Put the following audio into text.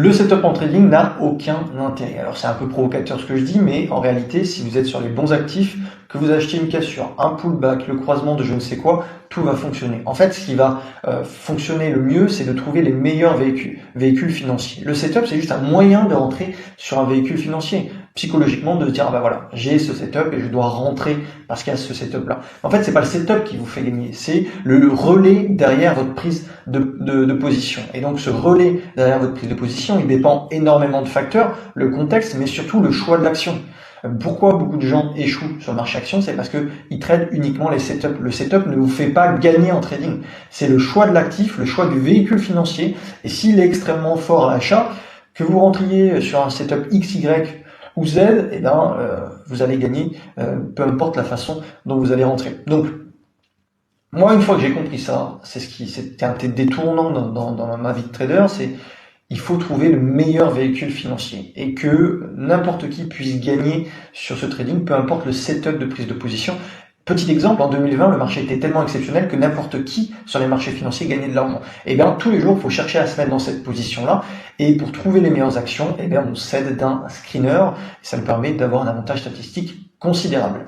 Le setup en trading n'a aucun intérêt. Alors c'est un peu provocateur ce que je dis, mais en réalité, si vous êtes sur les bons actifs, que vous achetez une cassure, un pullback, le croisement de je ne sais quoi, tout va fonctionner. En fait, ce qui va fonctionner le mieux, c'est de trouver les meilleurs véhicules financiers. Le setup, c'est juste un moyen de rentrer sur un véhicule financier. Psychologiquement, de se dire, ah bah voilà, j'ai ce setup et je dois rentrer parce qu'il y a ce setup-là. En fait, c'est pas le setup qui vous fait gagner, c'est le relais derrière votre prise de position. Et donc, ce relais derrière votre prise de position, il dépend énormément de facteurs, le contexte, mais surtout le choix de l'action. Pourquoi beaucoup de gens échouent sur le marché action? C'est parce qu'ils traitent uniquement les setups. Le setup ne vous fait pas gagner en trading. C'est le choix de l'actif, le choix du véhicule financier. Et s'il est extrêmement fort à l'achat, que vous rentriez sur un setup X, Y ou Z, eh ben, vous allez gagner, peu importe la façon dont vous allez rentrer. Donc, moi, une fois que j'ai compris ça, c'était un détournant dans ma vie de trader, c'est il faut trouver le meilleur véhicule financier et que n'importe qui puisse gagner sur ce trading, peu importe le setup de prise de position. Petit exemple, en 2020, le marché était tellement exceptionnel que n'importe qui sur les marchés financiers gagnait de l'argent. Et bien, tous les jours, il faut chercher à se mettre dans cette position-là. Et pour trouver les meilleures actions, eh bien, on s'aide d'un screener. Et ça nous permet d'avoir un avantage statistique considérable.